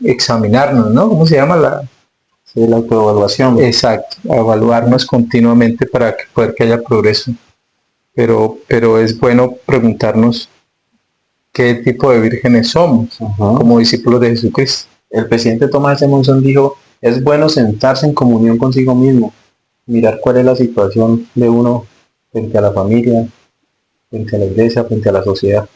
examinarnos, ¿no? ¿Cómo se llama? La autoevaluación. Exacto, evaluarnos continuamente para poder que haya progreso. Pero es bueno preguntarnos qué tipo de vírgenes somos como discípulos de Jesucristo. El presidente Thomas S. Monson dijo: es bueno sentarse en comunión consigo mismo, mirar cuál es la situación de uno frente a la familia, frente a la iglesia, frente a la sociedad.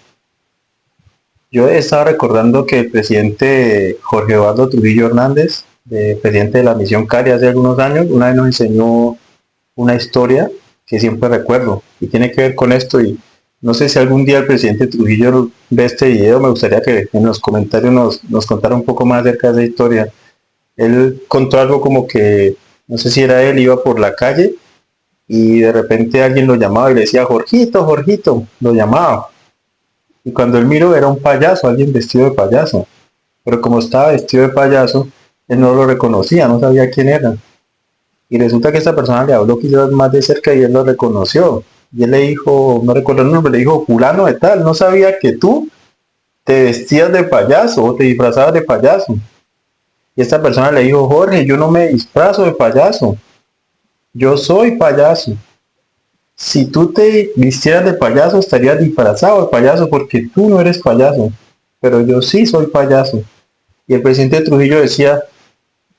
Yo he estado recordando que el presidente Jorge Eduardo Trujillo Hernández, presidente de la Misión Cari hace algunos años, una vez nos enseñó una historia que siempre recuerdo y tiene que ver con esto, y no sé si algún día el presidente Trujillo ve este video. Me gustaría que en los comentarios nos contara un poco más acerca de esa historia. Él contó algo como que, no sé si era él, iba por la calle y de repente alguien lo llamaba y le decía: Jorgito, Jorgito, lo llamaba. Y cuando él miró era un payaso, alguien vestido de payaso. Pero como estaba vestido de payaso, él no lo reconocía, no sabía quién era. Y resulta que esta persona le habló quizás más de cerca y él lo reconoció. Y él le dijo, no recuerdo el nombre, le dijo: fulano de tal, no sabía que tú te vestías de payaso o te disfrazabas de payaso. Y esta persona le dijo: Jorge, yo no me disfrazo de payaso, yo soy payaso. Si tú te vistieras de payaso, estarías disfrazado de payaso porque tú no eres payaso, pero yo sí soy payaso. Y el presidente Trujillo decía: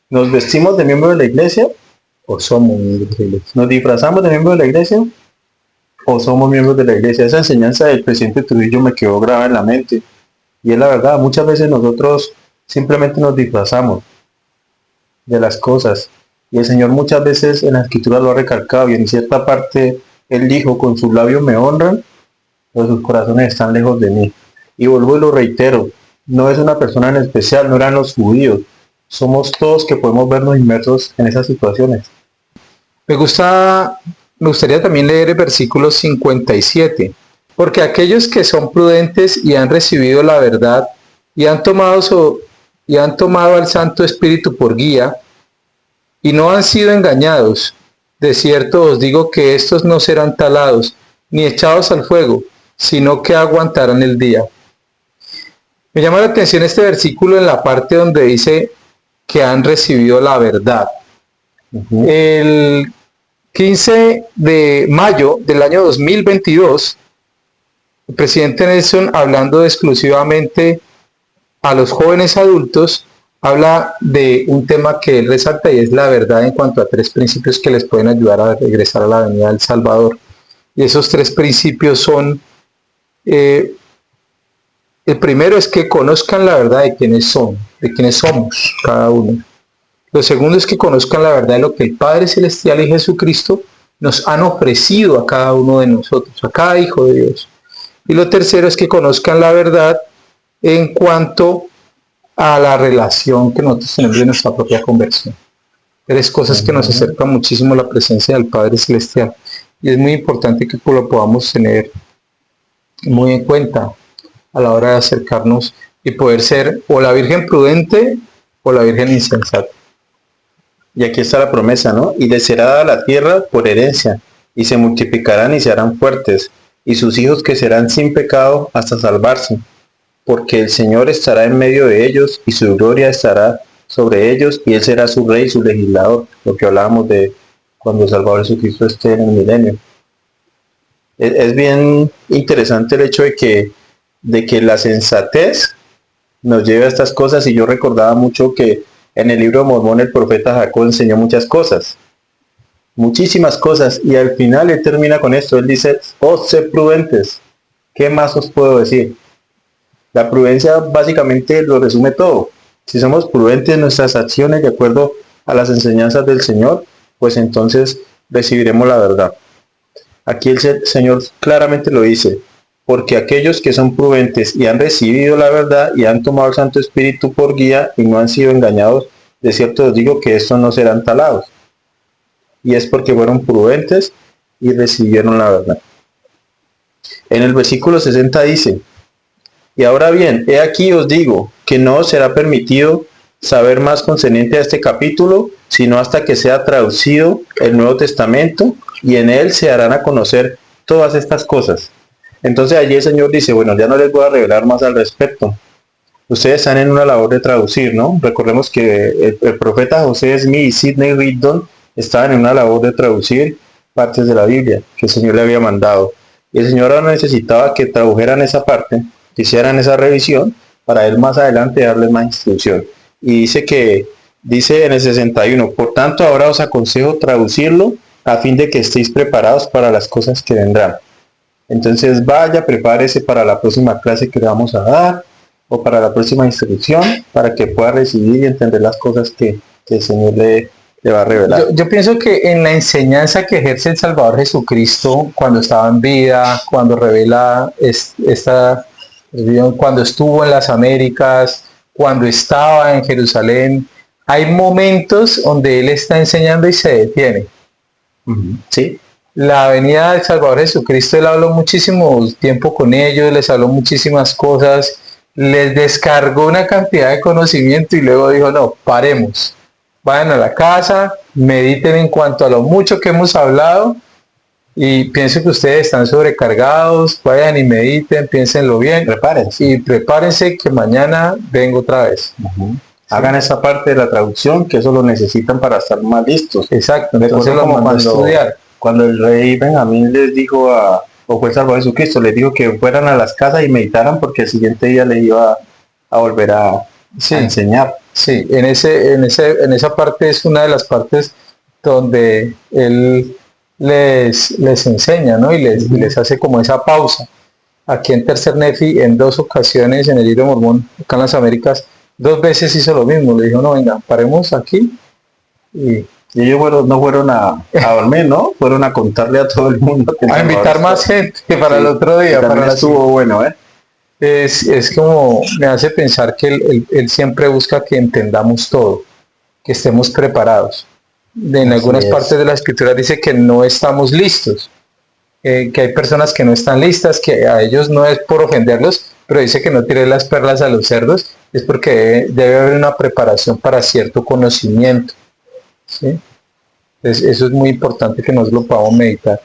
¿nos vestimos de miembros de la iglesia o somos miembros de la iglesia? ¿Nos disfrazamos de miembros de la iglesia o somos miembros de la iglesia? Esa enseñanza del presidente Trujillo me quedó grabada en la mente. Y es la verdad, muchas veces nosotros simplemente nos disfrazamos de las cosas. Y el Señor muchas veces en la Escritura lo ha recalcado, y en cierta parte Él dijo: con sus labios me honran, pero sus corazones están lejos de mí. Y vuelvo y lo reitero, no es una persona en especial, no eran los judíos. Somos todos que podemos vernos inmersos en esas situaciones. Me gustaría también leer el versículo 57. Porque aquellos que son prudentes y han recibido la verdad y han tomado al Santo Espíritu por guía y no han sido engañados, de cierto os digo que estos no serán talados ni echados al fuego, sino que aguantarán el día. Me llama la atención este versículo en la parte donde dice que han recibido la verdad. El 15 de mayo del año 2022, el presidente Nelson, hablando exclusivamente a los jóvenes adultos, habla de un tema que él resalta y es la verdad en cuanto a 3 principios que les pueden ayudar a regresar a la venida del Salvador. Y esos 3 principios son, el primero es que conozcan la verdad de quiénes son, de quiénes somos cada uno. Lo segundo es que conozcan la verdad de lo que el Padre Celestial y Jesucristo nos han ofrecido a cada uno de nosotros, a cada hijo de Dios. Y lo tercero es que conozcan la verdad en cuanto a la relación que nosotros tenemos de nuestra propia conversión. 3 cosas que nos acercan muchísimo a la presencia del Padre Celestial. Y es muy importante que lo podamos tener muy en cuenta a la hora de acercarnos y poder ser o la Virgen prudente o la Virgen insensata. Y aquí está la promesa, ¿no? Y les será dada la tierra por herencia, y se multiplicarán y se harán fuertes, y sus hijos crecerán sin pecado hasta salvarse, porque el Señor estará en medio de ellos, y su gloria estará sobre ellos, y Él será su rey y su legislador, lo que hablábamos de cuando el Salvador Jesucristo esté en el milenio. Es bien interesante el hecho de que la sensatez nos lleve a estas cosas, y yo recordaba mucho que en el libro de Mormón el profeta Jacob enseñó muchas cosas, muchísimas cosas, y al final él termina con esto. Él dice: sed prudentes. ¿Qué más os puedo decir? La prudencia básicamente lo resume todo. Si somos prudentes en nuestras acciones de acuerdo a las enseñanzas del Señor, pues entonces recibiremos la verdad. Aquí el Señor claramente lo dice: porque aquellos que son prudentes y han recibido la verdad y han tomado el Santo Espíritu por guía y no han sido engañados, de cierto os digo que estos no serán talados. Y es porque fueron prudentes y recibieron la verdad. En el versículo 60 dice: y ahora bien, he aquí os digo que no os será permitido saber más concerniente a este capítulo, sino hasta que sea traducido el Nuevo Testamento, y en él se darán a conocer todas estas cosas. Entonces allí el Señor dice: bueno, ya no les voy a revelar más al respecto. Ustedes están en una labor de traducir, ¿no? Recordemos que el profeta José Smith y Sidney Rigdon estaban en una labor de traducir partes de la Biblia que el Señor le había mandado. Y el Señor ahora necesitaba que tradujeran esa parte, que hicieran esa revisión, para él más adelante darles más instrucción. Y dice en el 61, por tanto ahora os aconsejo traducirlo a fin de que estéis preparados para las cosas que vendrán. Entonces vaya, prepárese para la próxima clase que le vamos a dar, o para la próxima instrucción, para que pueda recibir y entender las cosas que el Señor le va a revelar. Yo pienso que en la enseñanza que ejerce el Salvador Jesucristo cuando estaba en vida, cuando revela cuando estuvo en las Américas, cuando estaba en Jerusalén, hay momentos donde Él está enseñando y se detiene. ¿Sí? La venida del Salvador Jesucristo, Él habló muchísimo tiempo con ellos, les habló muchísimas cosas, les descargó una cantidad de conocimiento y luego dijo: no, paremos, vayan a la casa, mediten en cuanto a lo mucho que hemos hablado, y pienso que ustedes están sobrecargados, vayan y mediten, piénsenlo bien, y prepárense que mañana vengo otra vez. Hagan esa parte de la traducción, que eso lo necesitan para estar más listos. Exacto, entonces lo mandó a estudiar. Cuando el rey Benjamín les dijo o fue el Salvador Jesucristo, les dijo que fueran a las casas y meditaran, porque el siguiente día les iba a volver a enseñar. Sí, en esa parte es una de las partes donde Él les enseña, ¿no? Y les hace como esa pausa. Aquí en Tercer Nefi, en 2 ocasiones en el libro de Mormón, acá en las Américas, 2 veces hizo lo mismo. Le dijo: no, venga, paremos aquí. Y ellos no fueron a dormir, ¿no? Fueron a contarle a todo el mundo. A invitar más gente para el otro día. Para estuvo bueno, ¿eh? Es como, me hace pensar que él siempre busca que entendamos todo, que estemos preparados. En algunas partes de la escritura dice que no estamos listos, que hay personas que no están listas, que a ellos no es por ofenderlos, pero dice que no tire las perlas a los cerdos, es porque debe haber una preparación para cierto conocimiento. ¿Sí? Entonces, eso es muy importante que nos lo podamos meditar.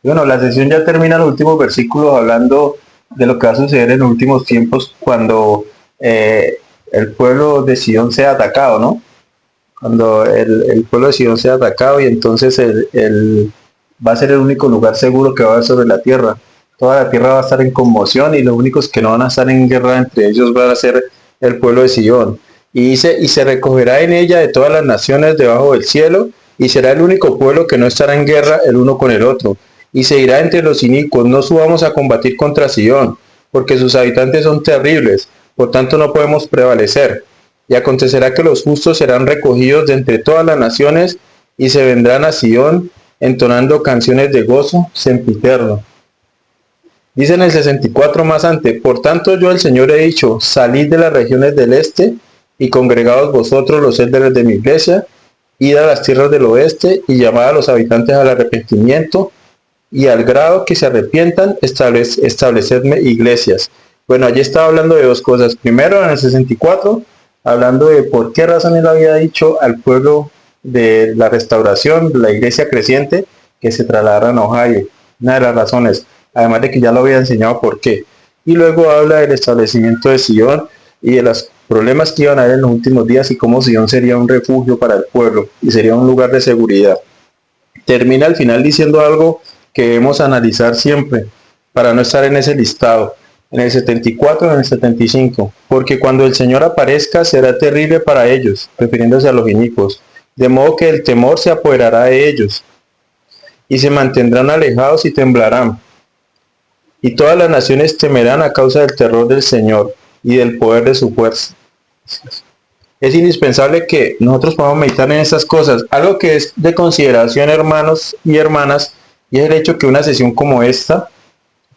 Bueno, la sesión ya termina, los últimos versículos hablando de lo que va a suceder en los últimos tiempos cuando el pueblo de Sidón sea atacado, ¿no? Cuando el pueblo de Sidón sea atacado y entonces va a ser el único lugar seguro que va a haber sobre la tierra. Toda la tierra va a estar en conmoción y los únicos que no van a estar en guerra entre ellos van a ser el pueblo de Sidón. Y dice, y se recogerá en ella de todas las naciones debajo del cielo, y será el único pueblo que no estará en guerra el uno con el otro. Y se dirá entre los inicuos, no subamos a combatir contra Sidón, porque sus habitantes son terribles, por tanto no podemos prevalecer. Y acontecerá que los justos serán recogidos de entre todas las naciones, y se vendrán a Sidón, entonando canciones de gozo sempiterno. Dice en el 64 más antes, por tanto yo el Señor he dicho, salid de las regiones del este, y congregados vosotros los líderes de mi iglesia, id a las tierras del oeste, y llamad a los habitantes al arrepentimiento, y al grado que se arrepientan, establecedme iglesias. Bueno, allí estaba hablando de dos cosas. Primero, en el 64, hablando de por qué razón él había dicho al pueblo de la restauración, de la iglesia creciente, que se trasladaran a Ohio. Una de las razones, además de que ya lo había enseñado por qué. Y luego habla del establecimiento de Sion y de los problemas que iban a haber en los últimos días y cómo Sion sería un refugio para el pueblo y sería un lugar de seguridad. Termina al final diciendo algo que debemos analizar siempre para no estar en ese listado. En el 74, en el 75, porque cuando el Señor aparezca será terrible para ellos, refiriéndose a los inicuos, de modo que el temor se apoderará de ellos, y se mantendrán alejados y temblarán, y todas las naciones temerán a causa del terror del Señor y del poder de su fuerza. Es indispensable que nosotros podamos meditar en estas cosas, algo que es de consideración, hermanos y hermanas, y es el hecho que una sesión como esta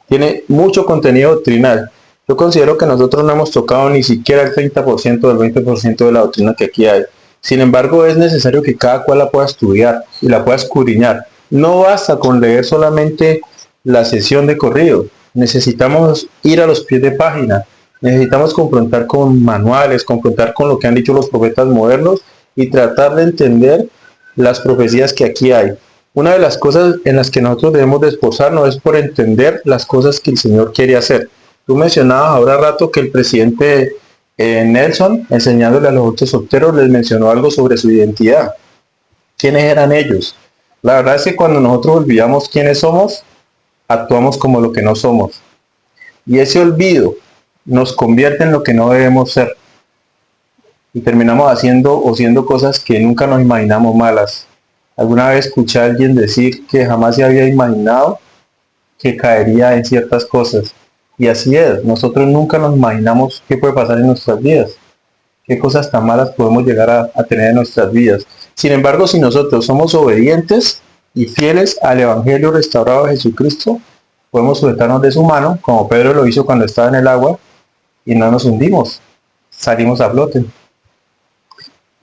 tiene mucho contenido doctrinal. Yo considero que nosotros no hemos tocado ni siquiera el 30% del 20% de la doctrina que aquí hay. Sin embargo, es necesario que cada cual la pueda estudiar y la pueda escudriñar. No basta con leer solamente la sesión de corrido. Necesitamos ir a los pies de página. Necesitamos confrontar con manuales, confrontar con lo que han dicho los profetas modernos y tratar de entender las profecías que aquí hay. Una de las cosas en las que nosotros debemos de esforzarnos es por entender las cosas que el Señor quiere hacer. Tú mencionabas ahora rato que el presidente Nelson, enseñándole a los otros solteros, les mencionó algo sobre su identidad. ¿Quiénes eran ellos? La verdad es que cuando nosotros olvidamos quiénes somos, actuamos como lo que no somos. Y ese olvido nos convierte en lo que no debemos ser. Y terminamos haciendo o siendo cosas que nunca nos imaginamos malas. Alguna vez escuché a alguien decir que jamás se había imaginado que caería en ciertas cosas. Y así es, nosotros nunca nos imaginamos qué puede pasar en nuestras vidas, qué cosas tan malas podemos llegar a tener en nuestras vidas. Sin embargo, si nosotros somos obedientes y fieles al Evangelio restaurado de Jesucristo, podemos sujetarnos de su mano, como Pedro lo hizo cuando estaba en el agua, y no nos hundimos, salimos a flote.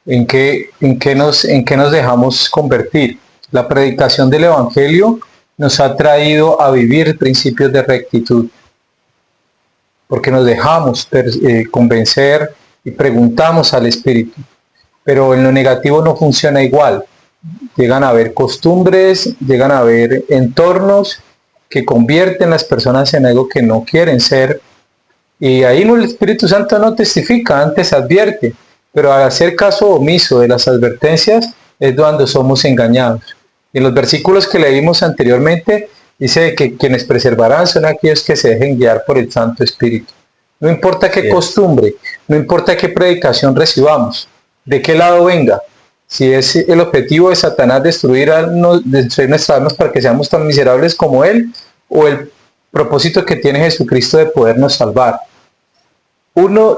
¿En qué nos dejamos convertir? La predicación del Evangelio nos ha traído a vivir principios de rectitud, porque nos dejamos convencer y preguntamos al Espíritu. Pero en lo negativo no funciona igual. Llegan a haber costumbres, llegan a haber entornos que convierten a las personas en algo que no quieren ser. Y ahí el Espíritu Santo no testifica, antes advierte. Pero al hacer caso omiso de las advertencias es cuando somos engañados. En los versículos que leímos anteriormente dice que quienes preservarán son aquellos que se dejen guiar por el Santo Espíritu. No importa qué costumbre, no importa qué predicación recibamos, de qué lado venga. Si es el objetivo de Satanás destruir nuestras almas para que seamos tan miserables como él, o el propósito que tiene Jesucristo de podernos salvar.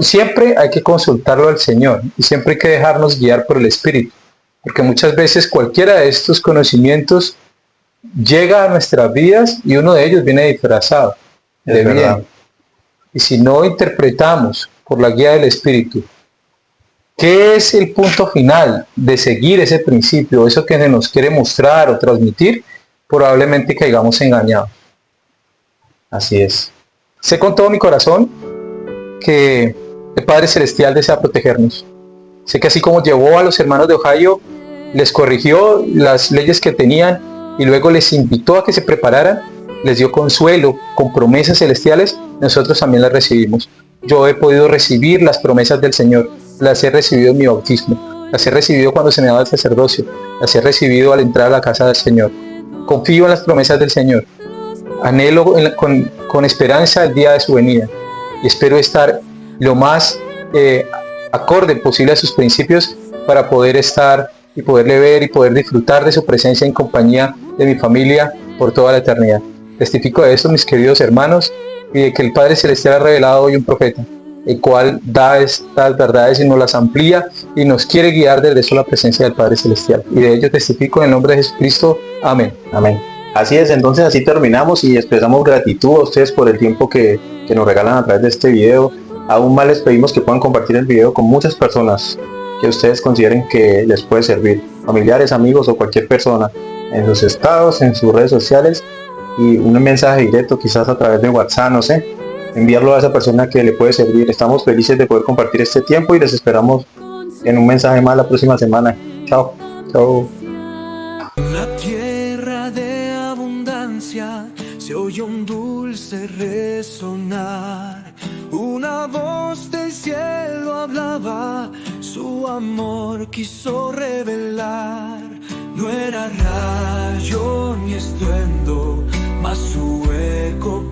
Siempre hay que consultarlo al Señor y siempre hay que dejarnos guiar por el Espíritu, porque muchas veces cualquiera de estos conocimientos llega a nuestras vidas y uno de ellos viene disfrazado de bien. Y si no interpretamos por la guía del Espíritu qué es el punto final de seguir ese principio, eso que se nos quiere mostrar o transmitir, probablemente caigamos engañados. Así es. Sé con todo mi corazón que el Padre Celestial desea protegernos. Sé que así como llevó a los hermanos de Ohio, les corrigió las leyes que tenían y luego les invitó a que se prepararan, les dio consuelo con promesas celestiales, nosotros también las recibimos. Yo he podido recibir las promesas del Señor, las he recibido en mi bautismo, las he recibido cuando se me daba el sacerdocio, las he recibido al entrar a la casa del Señor. Confío en las promesas del Señor, anhelo con esperanza el día de su venida y espero estar lo más acorde posible a sus principios para poder estar y poderle ver y poder disfrutar de su presencia en compañía de mi familia por toda la eternidad. Testifico de esto, mis queridos hermanos, y de que el Padre Celestial ha revelado hoy un profeta, el cual da estas verdades y nos las amplía y nos quiere guiar desde eso la presencia del Padre Celestial. Y de ello testifico en el nombre de Jesucristo. Amén. Amén. Así es, entonces así terminamos y expresamos gratitud a ustedes por el tiempo que nos regalan a través de este video. Aún más les pedimos que puedan compartir el video con muchas personas que ustedes consideren que les puede servir, familiares, amigos o cualquier persona, en sus estados, en sus redes sociales, y un mensaje directo quizás a través de WhatsApp, no sé, enviarlo a esa persona que le puede servir. Estamos felices de poder compartir este tiempo y les esperamos en un mensaje más la próxima semana. Chao. Chao. La tierra de abundancia se oye un dulce resonar. Una voz del cielo hablaba, su amor quiso revelar. No era rayo ni estruendo, mas su eco